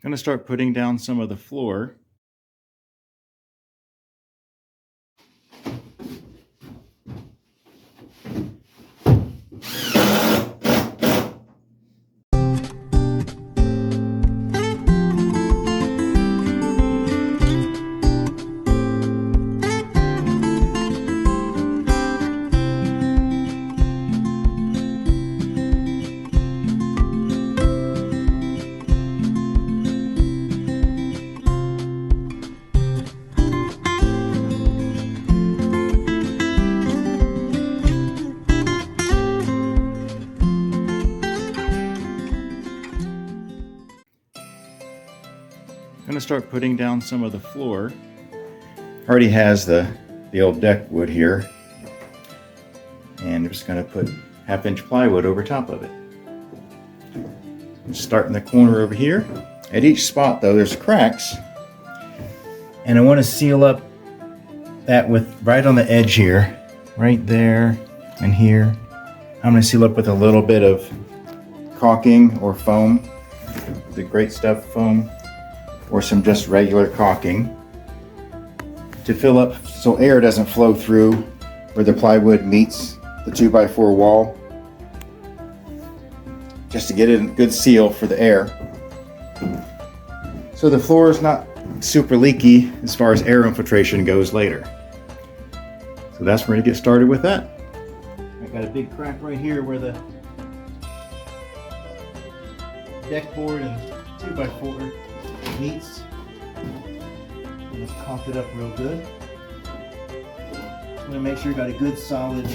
Going to start putting down some of the floor. Going to start putting down some of the floor. Already has the old deck wood here, and I'm just going to put 1/2-inch plywood over top of it. Start in the corner over here. At each spot though there's cracks, and I want to seal up that with right on the edge here, right there and here. I'm going to seal up with a little bit of caulking or foam, the Great Stuff foam, or some just regular caulking to fill up so air doesn't flow through where the plywood meets the 2x4 wall, just to get it a good seal for the air. So the floor is not super leaky as far as air infiltration goes later. So that's where to get started with that. I got a big crack right here where the deck board and 2x4 meets. I'm going to caulk it up real good. I'm going to make sure you got a good solid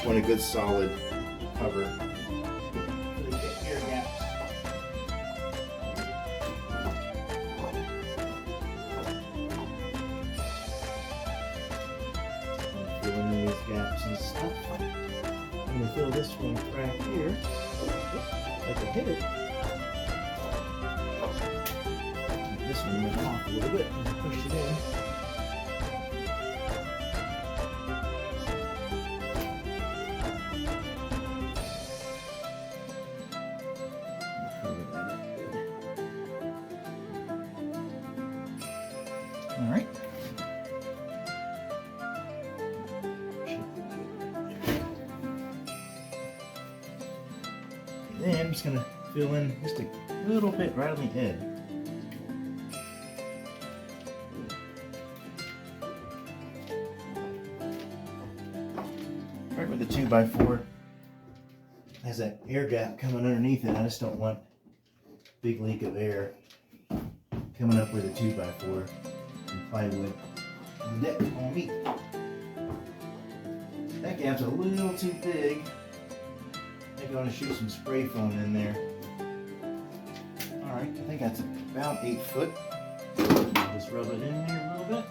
want a good solid cover for the air gaps. Fill in these gaps and stuff. I'm going to fill this one crack here. Oops, I can hit it. This one went off a little bit and push it in. All right. And then I'm just going to fill in just a little bit right on the edge. Right where the 2x4 has that air gap coming underneath it. I just don't want a big leak of air coming up with a 2x4 and plywood and the deck on meet. That gap's a little too big. I think I want to shoot some spray foam in there. Alright, I think that's about 8 foot. I'll just rub it in there a little bit.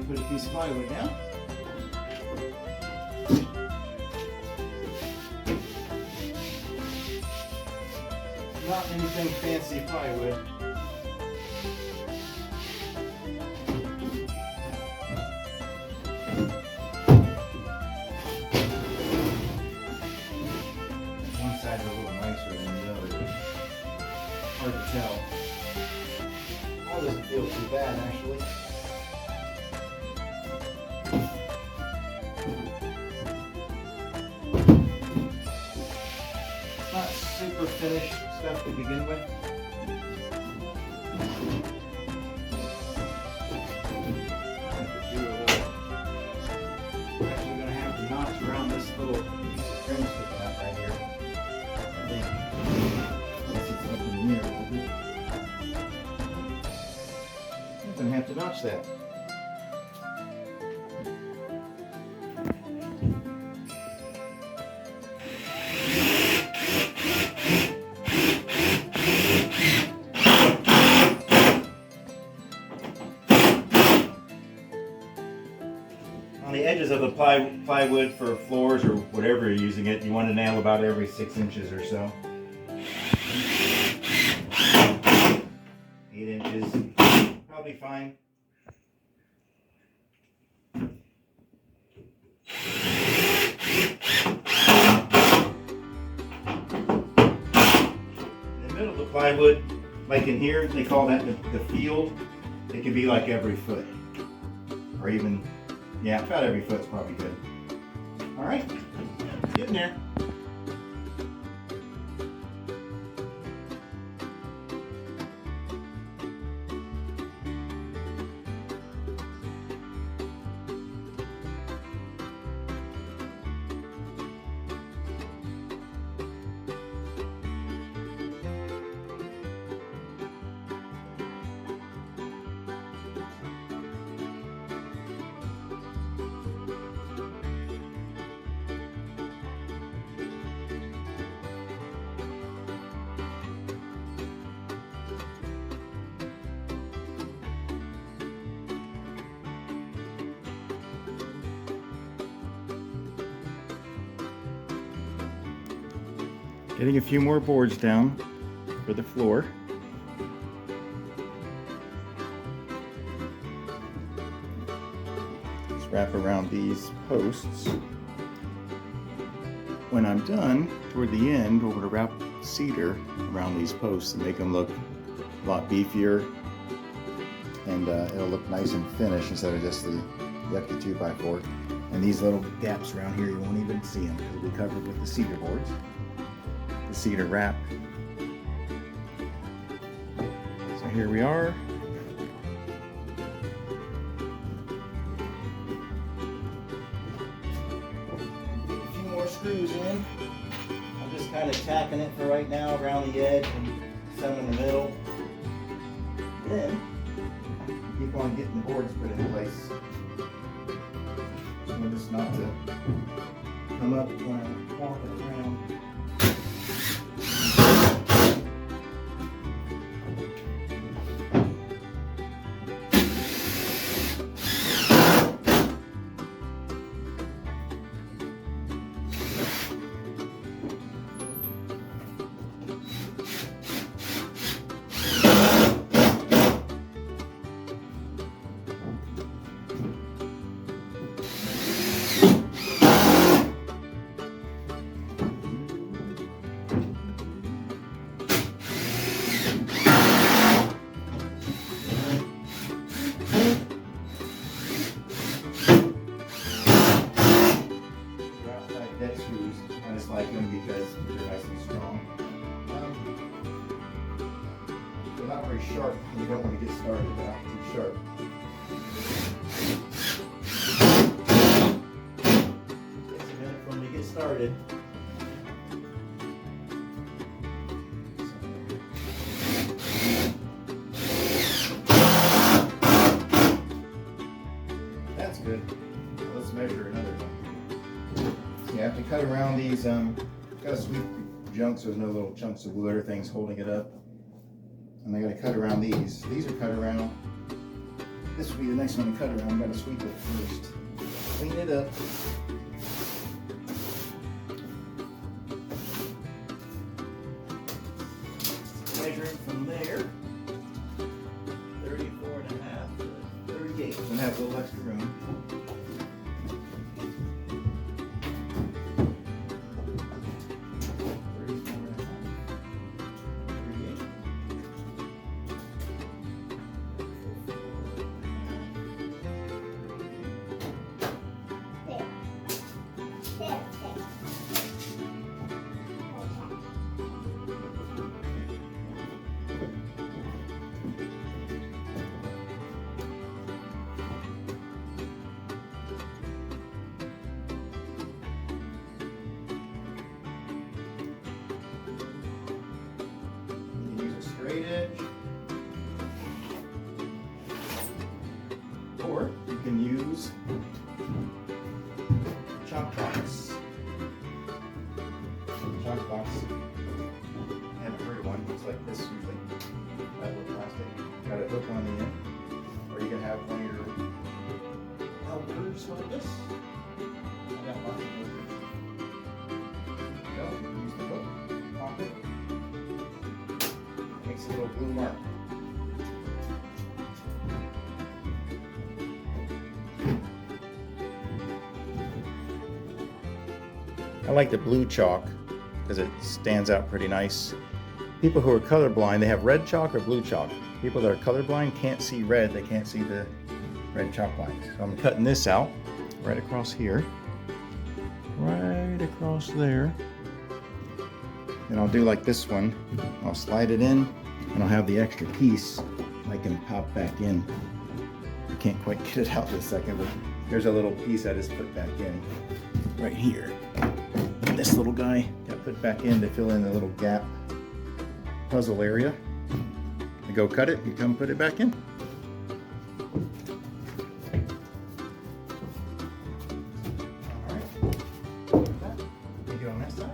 Put a piece of plywood down. Not anything fancy plywood. One side's a little nicer than the other. Hard to tell. All doesn't feel too bad actually. Not super finished stuff to begin with. Actually, we're going to have to notch around this little piece of trim Watch that. On the edges of the plywood for floors or whatever you're using it, you want to nail about every 6 inches or so. 8 inches, probably fine. In the middle of the plywood, like in here, they call that the field. It can be like every foot, or even, yeah, about every foot's probably good. All right, get in there. Getting a few more boards down for the floor. Just wrap around these posts. When I'm done, toward the end, we're going to wrap cedar around these posts and make them look a lot beefier, and it'll look nice and finished instead of just the yucky 2x4. And these little gaps around here, you won't even see them. It'll be covered with the cedar boards. Cedar wrap. So here we are. A few more screws in. I'm just kind of tacking it for right now around the edge and some in the middle. Then keep on getting the boards put in place. So just not to come up when I'm walking around. Dead screws, I just like them because they're nice and strong. They're not very sharp, and you don't want to get started. They're not too sharp. Takes a minute for them to get started. That's good. Let's measure another one. You have to cut around these, gotta sweep junk so there's no little chunks of wood or things holding it up. And I gotta cut around these. These are cut around. This will be the next one to cut around. I'm gonna sweep it first. Clean it up. Measuring from there, 34.5 to 38. I'm gonna have a little extra room. Straight edge. chalk box. Chalk box. I haven't heard of one. Looks like this usually. That little plastic. Got a hook on the end. Or you can have one of your helpers like this. I got lots of helpers. There you go. Use the hook. Pop it. Makes a little blue mark. I like the blue chalk because it stands out pretty nice. People who are colorblind, they have red chalk or blue chalk. People that are colorblind can't see red, they can't see the red chalk lines. So I'm cutting this out right across here, right across there. And I'll do like this one. I'll slide it in and I'll have the extra piece I can pop back in. I can't quite get it out this second, but here's a little piece I just put back in right here. And this little guy got put back in to fill in the little gap puzzle area. You go cut it, you come put it back in. Alright. You go on that side.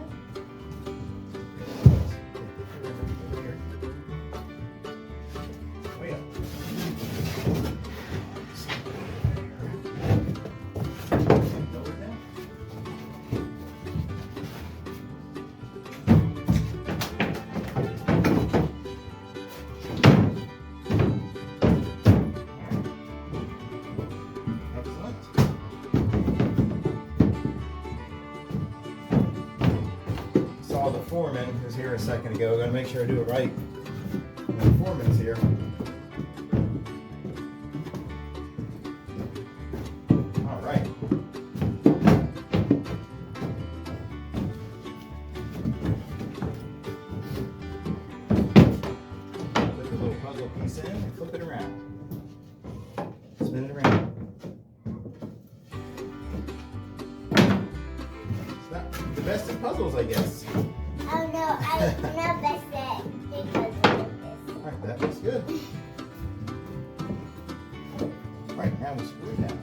Way up. The foreman was here a second ago. Gotta make sure I do it right. The foreman's here. All right. Put the little puzzle piece in and flip it around. Spin it around. It's not the best of puzzles, I guess. Oh no, I'm not best at because of this. Alright, that looks good. Alright, now we screw it down.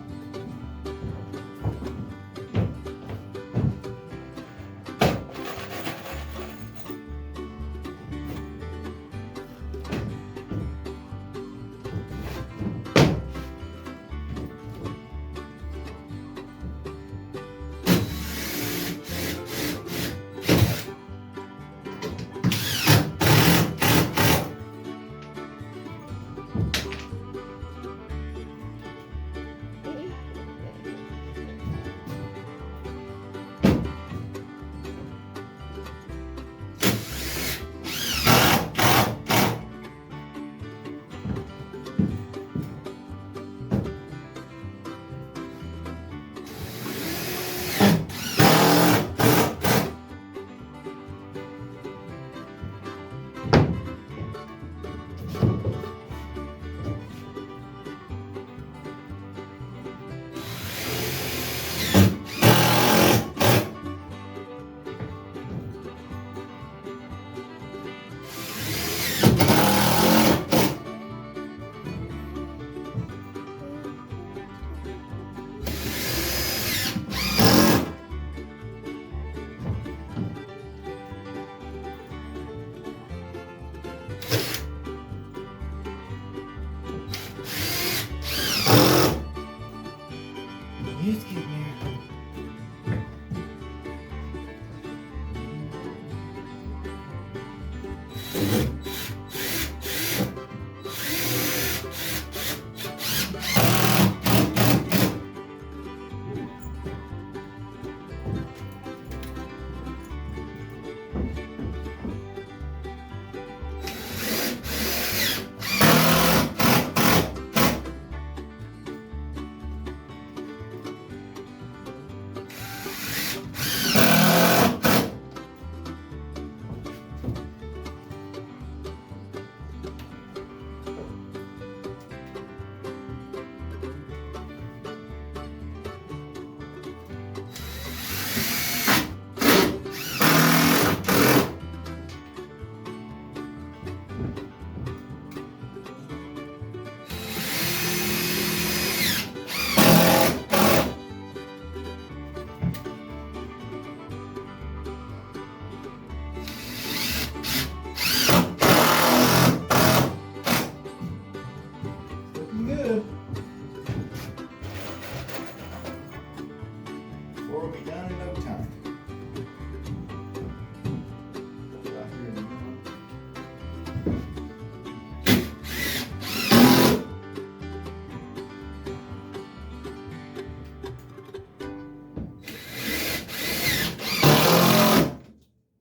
done in no time.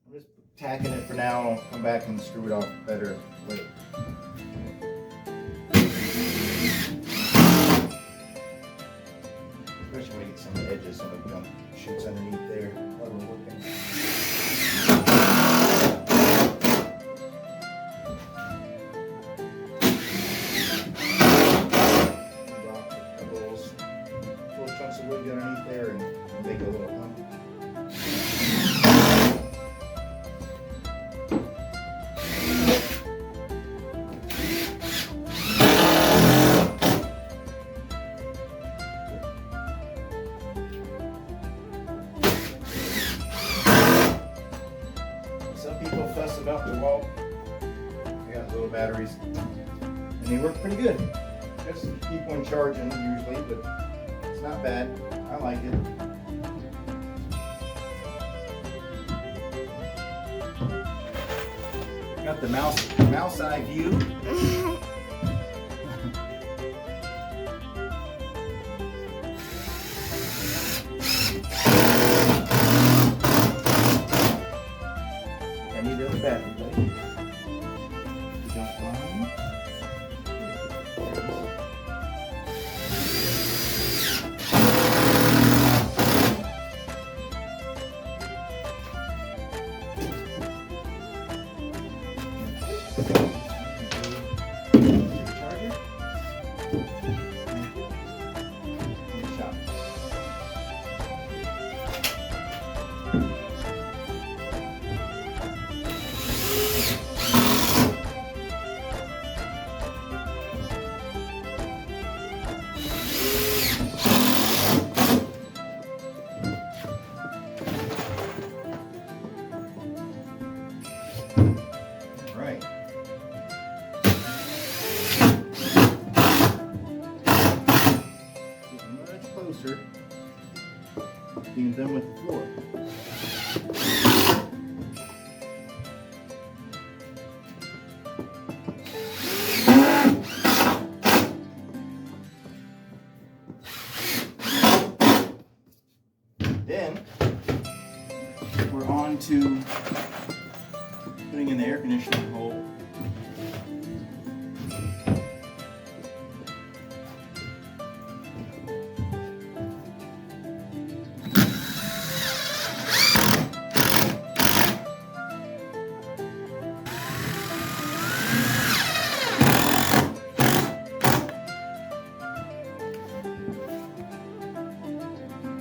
I'm just tacking it for now. I'll come back and screw it off better later. Especially when you get some of the edges, some of the gum shoots underneath there while we're working. Drop a couple little chunks of wood underneath there and make a little hump. Some people fuss about the wall. I got little batteries, and they work pretty good. Just keep one charging usually, but it's not bad. I like it. Got the mouse eye view. I need the other battery, buddy. You don't mind? Charger. Shop. Right. Getting much closer to being done with the floor. Then we're on to putting in the air conditioning hole.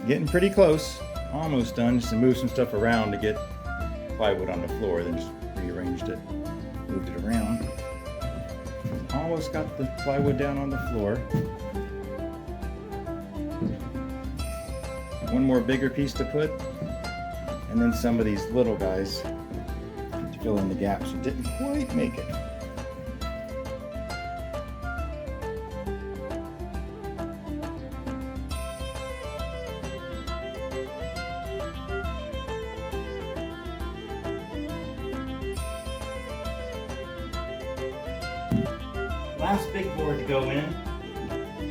Getting pretty close, almost done. Just to move some stuff around to get plywood on the floor, then just rearranged it, moved it around. Almost got the plywood down on the floor. One more bigger piece to put, and then some of these little guys to fill in the gaps. It didn't quite make it. Last big board to go in.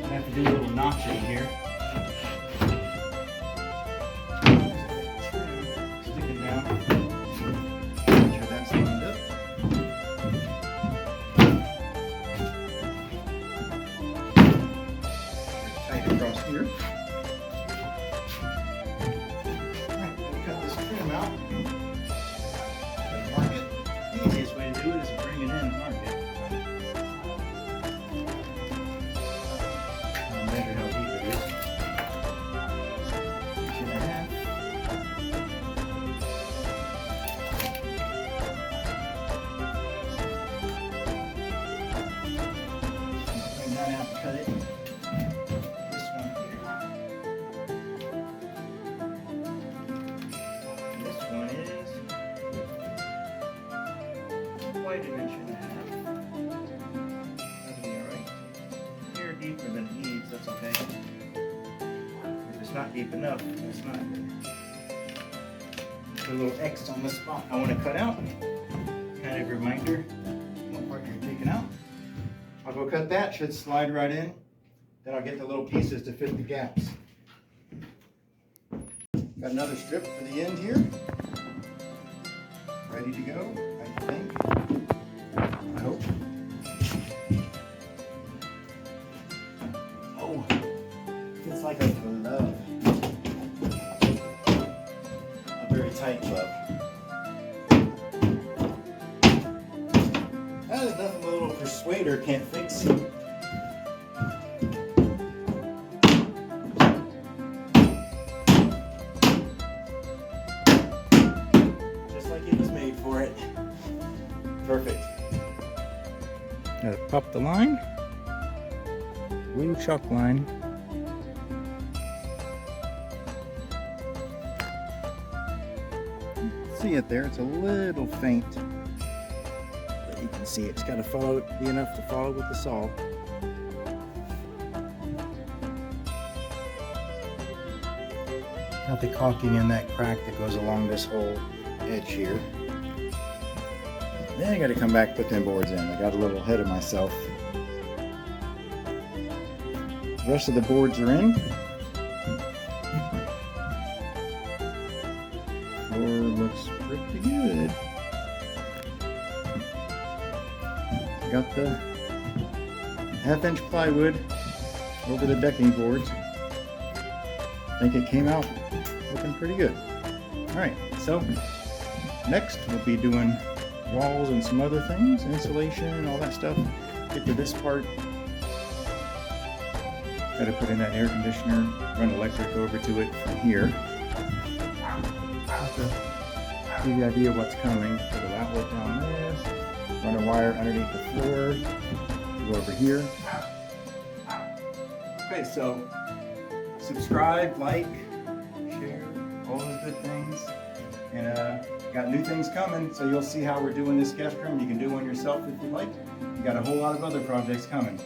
I have to do a little notching here. Stick it down. Make sure that's lined up. Tight across here. Alright, we'll cut this trim out. Mark it. The easiest way to do it is to bring it in and mark it. Measure how deep it is. 1.5 inches. Bring that out and cut it. This one here. This one is quite 1.5 inches. That'll be alright. Here deeper than it needs, that's okay. If it's not deep enough, it's not good. a little X on the spot I want to cut out. Kind of a reminder what part you're taking out. I'll go cut that, should slide right in. Then I'll get the little pieces to fit the gaps. Got another strip for the end here. Ready to go, I think. I hope. Oh, it's like a glove. A very tight glove. That is nothing a little persuader can't fix. Just like it was made for it. Perfect. Gotta pop the line. Blue chalk line. See it there, it's a little faint. But you can see it's got to be enough to follow with the saw. Got the caulking in that crack that goes along this whole edge here. Then I got to come back and put them boards in. I got a little ahead of myself. The rest of the boards are in. Floor looks pretty good. Got the 1/2-inch plywood over the decking boards. I think it came out looking pretty good. Alright, so next we'll be doing walls and some other things, insulation and all that stuff. Get to this part. Got to put in that air conditioner, run electric over to it from here. Just to give you an idea of what's coming. Put an outlet down there, run a wire underneath the floor, go over here. Okay, so subscribe, like, share, all those good things. And got new things coming, so you'll see how we're doing this guest room. You can do one yourself if you like. You got a whole lot of other projects coming.